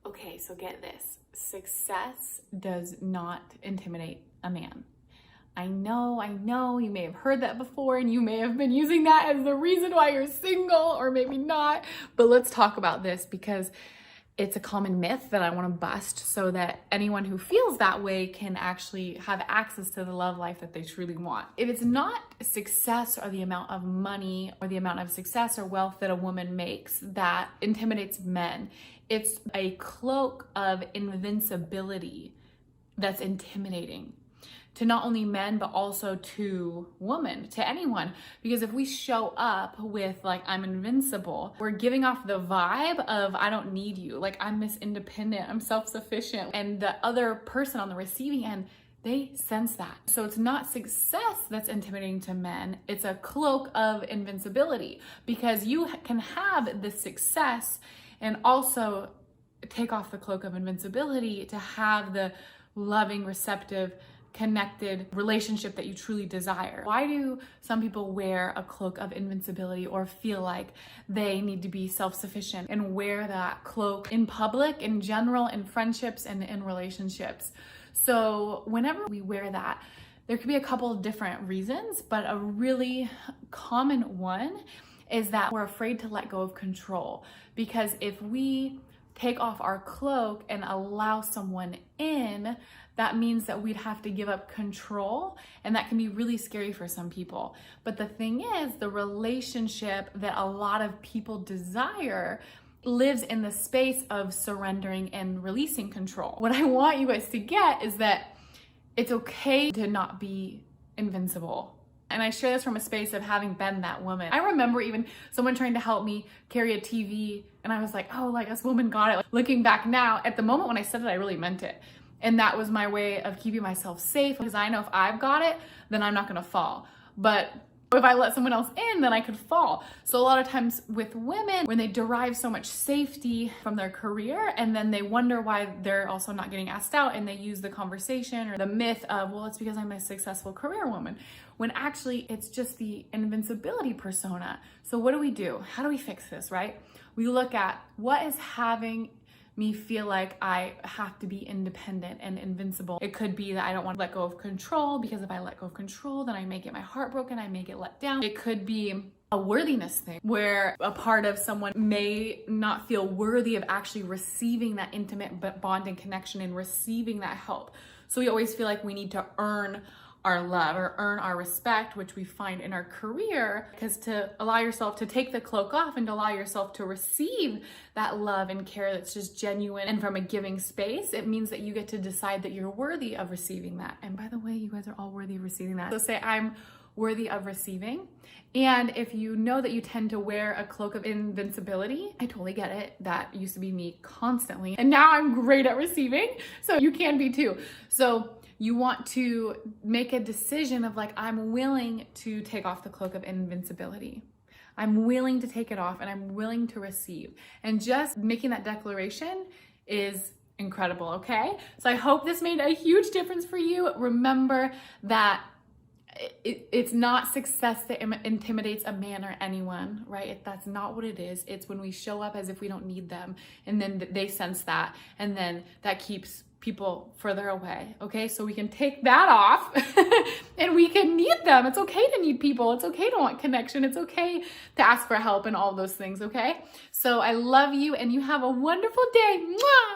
Okay, so get this. Success does not intimidate a man. I know, you may have heard that before and you may have been using that as the reason why you're single, or maybe not, but let's talk about this because it's a common myth that I want to bust so that anyone who feels that way can actually have access to the love life that they truly want. If it's not success or the amount of money or the amount of success or wealth that a woman makes that intimidates men, it's a cloak of invincibility that's intimidating to not only men, but also to women, to anyone. Because if we show up with like, I'm invincible, we're giving off the vibe of, I don't need you. Like, I'm Miss Independent, I'm self-sufficient. And the other person on the receiving end, they sense that. So it's not success that's intimidating to men, it's a cloak of invincibility, because you can have the success and also take off the cloak of invincibility to have the loving, receptive, connected relationship that you truly desire. Why do some people wear a cloak of invincibility or feel like they need to be self-sufficient and wear that cloak in public, in general, in friendships and in relationships? So whenever we wear that, there could be a couple of different reasons, but a really common one is that we're afraid to let go of control. Because if we take off our cloak and allow someone in, that means that we'd have to give up control, and that can be really scary for some people. But the thing is, the relationship that a lot of people desire lives in the space of surrendering and releasing control. What I want you guys to get is that it's okay to not be invincible. And I share this from a space of having been that woman. I remember even someone trying to help me carry a TV, and I was like, oh, like this woman got it. Like, looking back now, at the moment when I said it, I really meant it. And that was my way of keeping myself safe, because I know if I've got it, then I'm not gonna fall. But if I let someone else in, then I could fall. So a lot of times with women, when they derive so much safety from their career, and then they wonder why they're also not getting asked out, and they use the conversation or the myth of, well, it's because I'm a successful career woman, when actually it's just the invincibility persona. So what do? How do we fix this, right? We look at what is having me feel like I have to be independent and invincible. It could be that I don't want to let go of control, because if I let go of control, then I may get my heart broken, I may get let down. It could be a worthiness thing where a part of someone may not feel worthy of actually receiving that intimate bond and connection and receiving that help. So we always feel like we need to earn our love or earn our respect, which we find in our career, because to allow yourself to take the cloak off and to allow yourself to receive that love and care that's just genuine and from a giving space, it means that you get to decide that you're worthy of receiving that. And by the way, you guys are all worthy of receiving that. So say, I'm worthy of receiving. And if you know that you tend to wear a cloak of invincibility, I totally get it. That used to be me constantly. And now I'm great at receiving. So you can be too. So you want to make a decision of like, I'm willing to take off the cloak of invincibility. I'm willing to take it off and I'm willing to receive. And just making that declaration is incredible, okay? So I hope this made a huge difference for you. Remember that it's not success that intimidates a man or anyone, right? That's not what it is. It's when we show up as if we don't need them, and then they sense that, and then that keeps people further away, okay? So we can take that off and we can need them. It's okay to need people. It's okay to want connection. It's okay to ask for help and all those things, okay? So I love you, and you have a wonderful day. Mwah!